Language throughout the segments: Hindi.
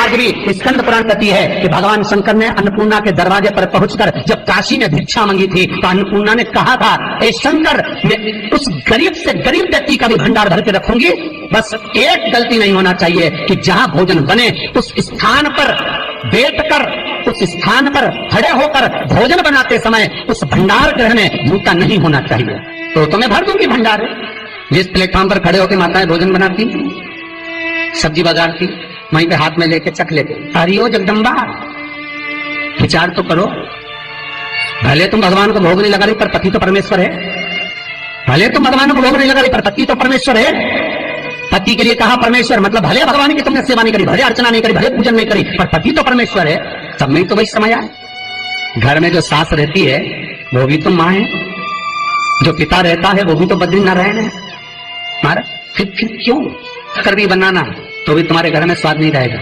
आज भी स्कंद पुराण कहती है कि भगवान शंकर ने अन्नपूर्णा के दरवाजे पर पहुंचकर जब काशी में भिक्षा मांगी थी तो अन्नपूर्णा ने कहा था, ए शंकर, मैं उस गरीब से गरीब व्यक्ति का भी भंडार भर के रखूंगी, बस एक गलती नहीं होना चाहिए कि जहां भोजन बने उस स्थान पर बैठकर, उस स्थान पर खड़े होकर भोजन बनाते समय उस भंडार गृह में जूता नहीं होना चाहिए। तो मैं भर दूंगी भंडार। जिस प्लेटफॉर्म पर खड़े होकर माताएं भोजन बनाती, सब्जी बगाड़ती, वहीं पे हाथ में लेके चख लेते, हरिओ जगदम्बा, विचार तो करो। भले तुम भगवान को भोग नहीं लगा रही पर पति तो परमेश्वर है। भले तुम भगवान को भोग नहीं लगा रही पर पति तो परमेश्वर है। पति के लिए कहा परमेश्वर, मतलब भले भगवान की तुमने सेवा नहीं करी, भले अर्चना नहीं करी, भले पूजन नहीं करी, पर पति तो परमेश्वर है। सब में तो वही समय आए। घर में जो सास रहती है वो भी तो माँ है, जो पिता रहता है वो भी तो बद्रीनारायण है। मारा फिर क्यों कर भी बनाना तो भी तुम्हारे घर में स्वाद नहीं रहेगा।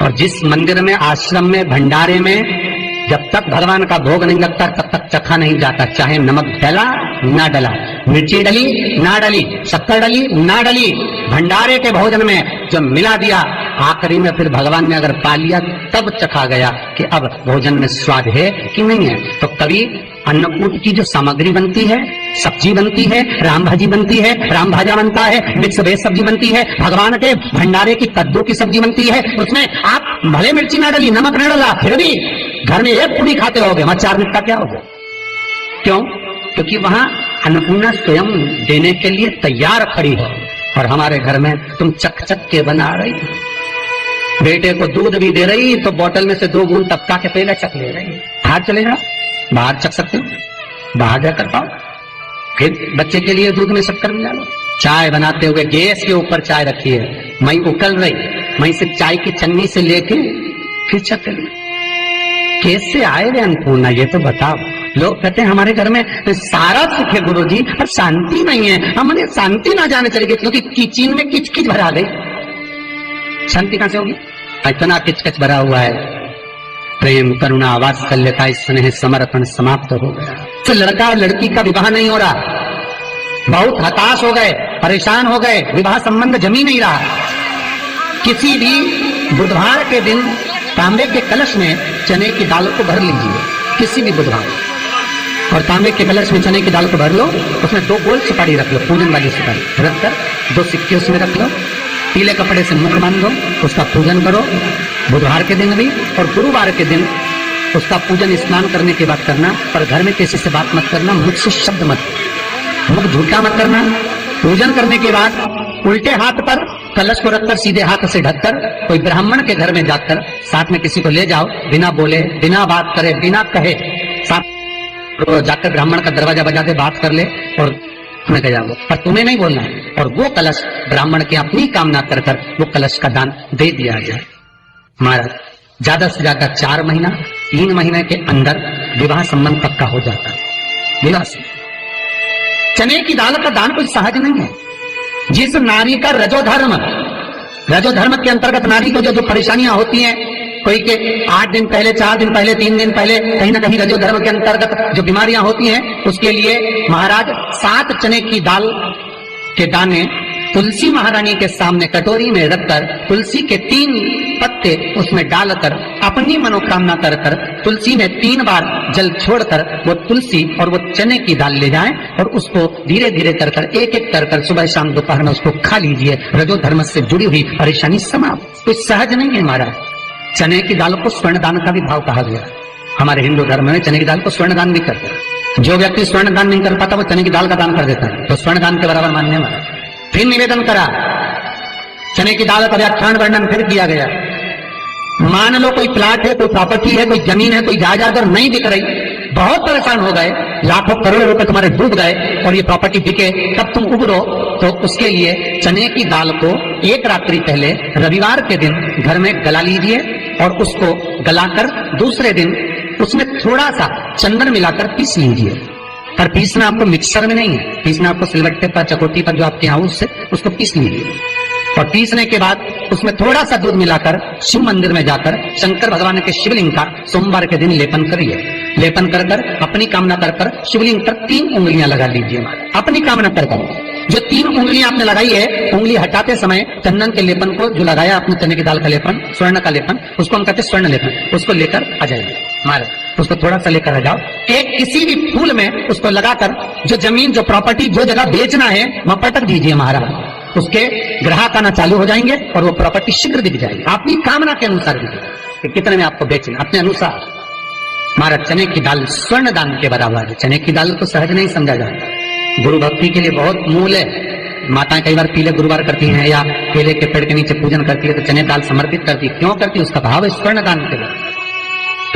और जिस मंदिर में, आश्रम में, भंडारे में जब तक भगवान का भोग नहीं लगता तब तक चखा नहीं जाता, चाहे नमक डला ना डला, मिर्ची डली ना डली, शक्कर डली ना डली, भंडारे के भोजन में जब मिला दिया आखिरी में फिर भगवान ने अगर पा लिया तब चखा गया कि अब भोजन में स्वाद है कि नहीं है। तो कभी अन्नकूट की जो सामग्री बनती है, सब्जी बनती है, राम भाजी बनती है, राम भाजा बनता है, मिक्स वेज सब्जी बनती है, भगवान के भंडारे की कद्दू की सब्जी बनती है, उसमें आप भले मिर्ची ना डली, नमक ना डला, फिर भी घर में एक पूरी खाते होगे, वहां 4 मिनट का क्या होगा? क्यों? क्योंकि वहां अन्नपूर्णा स्वयं देने के लिए तैयार खड़ी है। और हमारे घर में तुम चक चक के बना रही, बेटे को दूध भी दे रही तो बोतल में से 2 बूंद टपका के पहले चख ले रही। बाहर चले जाओ, बाहर चख सकते हो, बाहर जाकर पाओ, फिर बच्चे के लिए दूध में शक्कर मिला लो। चाय बनाते हुए गैस के ऊपर चाय रखी है, मई उकल रही, मई से चाय की चन्नी से लेके फिर चख ली। कैसे आए रे अन्नपूर्णा, ये तो बताओ। लोग कहते हैं हमारे घर में सारा सुख है गुरुजी, पर शांति नहीं है। हमने शांति ना जाने चलेगी क्योंकि किचन में किच किच भरा गई, शांति कहां से होगी? इतना किच किच भरा हुआ है। प्रेम, करुणा, वात्सल्यता, स्नेह, समर्पण समाप्त हो गया। तो लड़का और लड़की का विवाह नहीं हो रहा, बहुत हताश हो गए, परेशान हो गए, विवाह संबंध जमी नहीं रहा। किसी भी बुधवार के दिन तांबे के कलश में चने की दाल को भर लीजिए, किसी भी बुधवार, और तांबे के कलश में चने की दाल को भर लो, उसमें 2 गोल सुपारी रख लो, पूजन वाली सुपारी रखकर 2 सिक्के उसमें रख लो, पीले कपड़े से मुख बांध दो, उसका पूजन करो बुधवार के दिन भी, और गुरुवार के दिन उसका पूजन स्नान करने के बाद करना। पर घर में किसी से बात मत करना, मुझसे शब्द मत, मुख झूठा मत करना। पूजन करने के बाद उल्टे हाथ पर कलश को रखकर सीधे हाथ से ढककर कोई ब्राह्मण के घर में जाकर साथ में किसी को ले जाओ, बिना बोले, बिना बात करे, बिना कहे, साथ जाकर ब्राह्मण का दरवाजा बजा दे, बात कर ले और तुम्हें गया वो, पर तुम्हें नहीं बोलना है। और वो कलश ब्राह्मण की अपनी कामना कर कर वो कलश का दान दे दिया जाए। महाराज ज्यादा से ज्यादा 4 महीना 3 महीने के अंदर विवाह संबंध पक्का हो जाता है। विवाह से चने की दाल का दान कोई सहज नहीं है। जिस नारी का रजोधर्म के अंतर्गत नारी को जो परेशानियां होती हैं, कोई के 8 दिन पहले, 4 दिन पहले, 3 दिन पहले कहीं ना कहीं रजोधर्म के अंतर्गत जो बीमारियां होती हैं, उसके लिए महाराज 7 चने की दाल के दाने तुलसी महारानी के सामने कटोरी में रखकर तुलसी के 3 पत्ते उसमें डालकर अपनी मनोकामना कर कर तुलसी में 3 बार जल छोड़कर वो तुलसी और वो चने की दाल ले जाएं और उसको धीरे धीरे कर कर एक एक कर कर सुबह शाम दोपहर में उसको खा लीजिए। रजोधर्म से जुड़ी हुई परेशानी समाप्त। कुछ सहज नहीं है महाराज। चने की दाल को स्वर्ण दान का भी भाव कहा गया। हमारे हिंदू धर्म में चने की दाल को स्वर्ण दान भी करते हैं। जो व्यक्ति स्वर्ण दान नहीं कर पाता वो चने की दाल का दान कर देता है, तो स्वर्ण दान के बराबर मानने वाला। फिर निवेदन करा, चने की दाल का व्याख्यान वर्णन फिर किया गया। मान लो कोई प्लाट है, कोई प्रॉपर्टी है, कोई जमीन है, कोई जायदाद अगर नहीं बिक रही, बहुत परेशान हो गए, लाखों करोड़ों रुपए तुम्हारे डूब गए और ये प्रॉपर्टी बिके, तब तुम उबरो, तो उसके लिए चने की दाल को 1 रात्रि पहले रविवार के दिन घर में गला लीजिए और उसको गलाकर दूसरे दिन उसमें थोड़ा सा चंदन मिलाकर पीस लीजिए। पर पीसना आपको मिक्सर में नहीं है, पीसना आपको सिलबट्टे पर, चकोटी पर जो आपके यहाँ उससे उसको पीस लीजिए। और पीसने के बाद उसमें थोड़ा सा दूध मिलाकर शिव मंदिर में जाकर शंकर भगवान के शिवलिंग का सोमवार के दिन लेपन करिए। लेपन कर कर अपनी कामना कर कर शिवलिंग पर 3 उंगलियां लगा लीजिए। अपनी कामना कर कर जो 3 उंगलियां आपने लगाई है, उंगली हटाते समय चंदन के लेपन को जो लगाया आपने, चने की दाल का लेपन, स्वर्ण का लेपन, उसको हम कहते हैं स्वर्ण लेपन, उसको लेकर आ जाइए महाराज, उसको थोड़ा सा लेकर आ जाओ। एक किसी भी फूल में उसको लगाकर जो जमीन, जो प्रॉपर्टी, जो जगह बेचना है वहां पटक दीजिए महाराज। उसके ग्राहक आना चालू हो जाएंगे और वो प्रॉपर्टी शीघ्र दिख जाएगी, आपकी कामना के अनुसार दिखेगी कि कितने में आपको बेचना, अपने अनुसार। महाराज चने की दाल स्वर्ण दान के बराबर है। चने की दाल को सहज नहीं समझा जाता, गुरु भक्ति के लिए बहुत मूल है। माताएं कई बार पीले गुरुवार करती हैं या केले के पेड़ के नीचे पूजन करती है तो चने दाल समर्पित करती है। क्यों करती है? उसका भाव है स्वर्ण दान के लिए,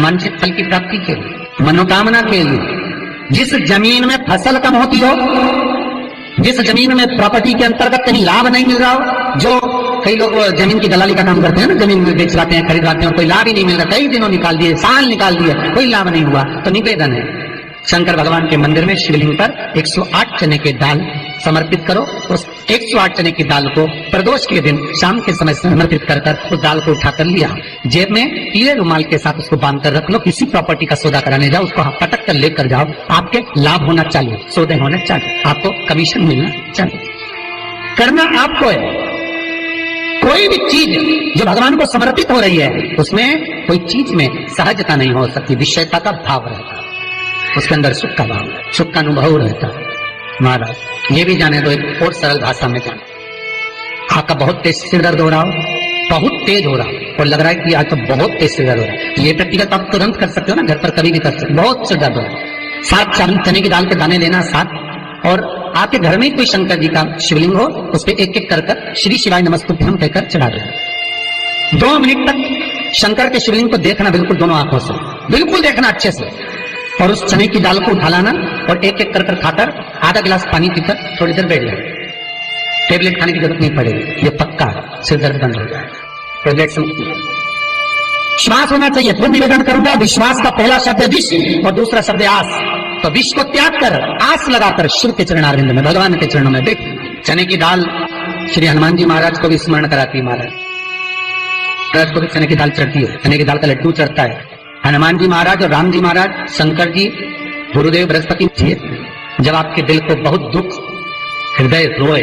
मानसिक फल की प्राप्ति के लिए, मनोकामना के लिए। जिस जमीन में फसल कम होती हो, जिस जमीन में प्रॉपर्टी के अंतर्गत कहीं लाभ नहीं मिल रहा हो, जो कई लोग जमीन की दलाली का काम करते हैं ना, जमीन बेच लाते हैं, खरीद लाते हैं और कोई लाभ ही नहीं मिल रहा, कई दिनों निकाल दिए, साल निकाल दिए, कोई लाभ नहीं हुआ, तो निवेदन है शंकर भगवान के मंदिर में शिवलिंग पर 108 चने के दाल समर्पित करो। उस 108 चने की दाल को प्रदोष के दिन शाम के समय समर्पित कर उस दाल को उठाकर लिया, जेब में पीले रुमाल के साथ उसको बांध कर रख लो। किसी प्रॉपर्टी का सौदा कराने जाओ, उसको पटक कर लेकर जाओ, आपके लाभ होना चाहिए, सौदे होने चाहिए, आपको कमीशन मिलना चाहिए। करना आपको है। कोई भी चीज जो भगवान को समर्पित हो रही है उसमें कोई चीज में सहजता नहीं हो सकती, विषयता का भाव रहता है, उसके अंदर सुख का भाव, सुख का अनुभव रहता है। महाराज ये भी जाने दो, एक और सरल भाषा में जाने, आपका बहुत तेज सिर दर्द हो रहा हो, बहुत तेज हो रहा हो और लग रहा है कि आज तो बहुत तेज सिर दर्द हो रहा है, ये व्यक्तिगत आप तुरंत कर सकते हो ना, घर पर कभी भी कर सकते हो। बहुत सिर दर्द हो रहा है, 7 चने की दाल के दाने लेना 7, और आपके घर में कोई शंकर जी का शिवलिंग हो, उस पर एक एक कर श्री शिवाय नमस्तुभ्यम कहकर चढ़ा देना। 2 मिनट तक शंकर के शिवलिंग को देखना, बिल्कुल दोनों आंखों से बिल्कुल देखना अच्छे से, और उस चने की दाल को उठा लाना और एक एक कर खाकर आधा गिलास पानी पीकर थोड़ी देर बैठ जाए। टेबलेट खाने की जरूरत नहीं पड़ेगी, ये पक्का सिर दर्द बंद हो जाएगा। टेबलेट से विश्वास होना चाहिए। फिर निवेदन करूंगा, विश्वास का पहला शब्द है विष और दूसरा शब्द है आस। तो विष को त्याग कर आस लगाकर शिव के चरणारविंद में, भगवान के चरणों में बैठ। चने की दाल श्री हनुमान जी महाराज को भी स्मरण कराती है। महाराज को भी चने की दाल चढ़ती है, चने की दाल का लड्डू चढ़ता है। हनुमान जी महाराज और राम जी महाराज, शंकर जी, गुरुदेव बृहस्पति जी, जब आपके दिल को बहुत दुख, हृदय रोए,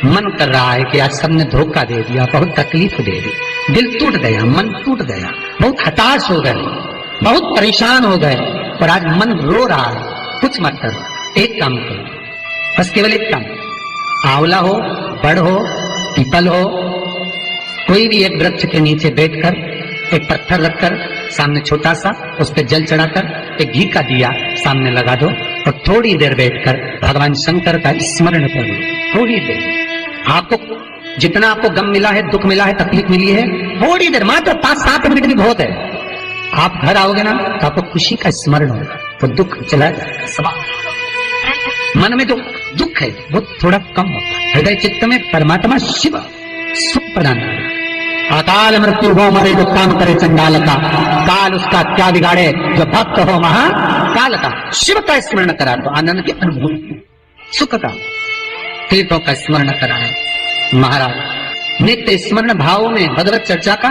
मन कर रहा है कि आज सबने धोखा दे दिया, बहुत तकलीफ दे दी, दिल टूट गया, मन टूट गया, बहुत हताश हो गए, बहुत परेशान हो गए और आज मन रो रहा है, कुछ मत करो, एक काम करो, बस केवल एक काम, आंवला हो, बड़ हो, पीपल हो, कोई भी एक वृक्ष के नीचे बैठकर एक पत्थर रखकर सामने छोटा सा, उस पर जल चढ़ाकर एक घी का दिया सामने लगा दो और थोड़ी देर बैठकर भगवान शंकर का स्मरण करो। थोड़ी देर, आपको जितना आपको गम मिला है, दुख मिला है, तकलीफ मिली है, थोड़ी देर, मात्र 5-7 मिनट भी बहुत है। आप घर आओगे ना तो आपको खुशी का स्मरण होगा, तो दुख चला जाएगा, सब मन में जो दुख है वो थोड़ा कम होगा। हृदय चित्त में परमात्मा शिव सुख प्रदान करेगा। अकाल मृत्यु हो मरे जो काम करे चंडाल का, काल उसका क्या बिगाड़े जो भक्त हो महाकाल का। शिव का स्मरण करा तो आनंद की अनुभूति, सुख का, तीर्थों का स्मरण कराए महाराज। नित्य स्मरण भाव में भगवत चर्चा का।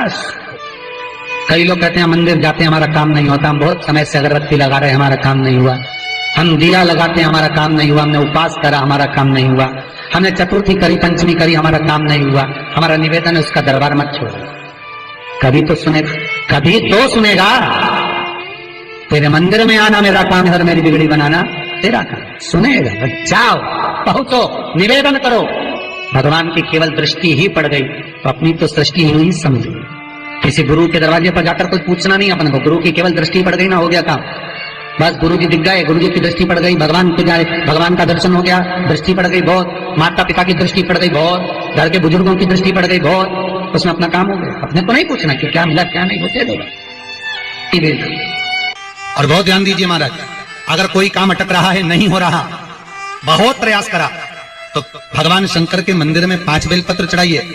कई लोग कहते हैं मंदिर जाते हैं हमारा काम नहीं होता, हम बहुत समय से अगरबत्ती लगा रहे हैं हमारा काम नहीं हुआ, हम दिया लगाते हैं हमारा काम नहीं हुआ, हमने उपास करा हमारा काम नहीं हुआ, हमने चतुर्थी करी, पंचमी करी, हमारा काम नहीं हुआ। हमारा निवेदन है उसका दरबार मत छोड़ो, कभी तो सुनेगा, कभी तो सुनेगा। तेरे मंदिर में आना मेरा काम है और मेरी बिगड़ी बनाना तेरा काम, सुनेगा। जाओ, पहुंचो, निवेदन करो। भगवान की केवल दृष्टि ही पड़ गई तो अपनी तो सृष्टि ही नहीं समझी। किसी गुरु के दरवाजे पर जाकर कोई पूछना नहीं अपन को, गुरु की केवल दृष्टि पड़ गई ना, हो गया काम। बस गुरु जी दिख गए, गुरु जी की दृष्टि पड़ गई, भगवान को जाए, भगवान का दर्शन हो गया, दृष्टि पड़ गई बहुत, माता पिता की दृष्टि पड़ गई बहुत, घर के बुजुर्गों की दृष्टि पड़ गई बहुत, उसमें अपना काम हो गया। अपने को नहीं पूछना कि क्या मिला क्या नहीं, होते देगा। और बहुत ध्यान दीजिए महाराज, अगर कोई काम अटक रहा है, नहीं हो रहा, बहुत प्रयास करा, तो भगवान शंकर के मंदिर में 5 बेलपत्र चढ़ाइए।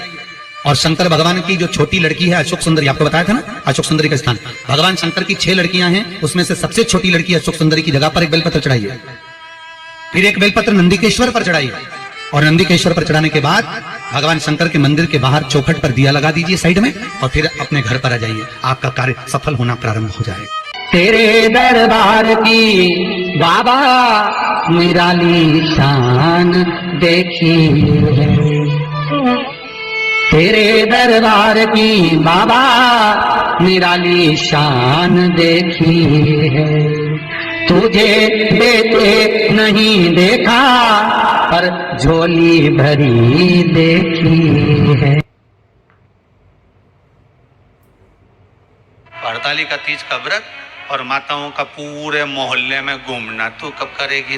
और शंकर भगवान की जो छोटी लड़की है अशोक सुंदरी, आपको बताया था ना अशोक सुंदरी का स्थान, भगवान शंकर की 6 लड़कियां हैं, उसमें से सबसे छोटी लड़की अशोक सुंदरी की जगह पर एक बेलपत्र चढ़ाइए। फिर एक बेलपत्र नंदिकेश्वर पर चढ़ाइए और नंदिकेश्वर पर चढ़ाने के बाद भगवान शंकर के मंदिर के बाहर चौखट पर दिया लगा दीजिए साइड में, और फिर अपने घर पर आ जाइए, आपका कार्य सफल होना प्रारंभ हो जाएगा। तेरे दरबार की बाबा निराली शान देखी है, तेरे दरबार की बाबा निराली शान देखी है। तुझे देते नहीं देखा पर झोली भरी देखी है। हड़ताली का तीज का व्रत और माताओं का पूरे मोहल्ले में घूमना, तू कब करेगी?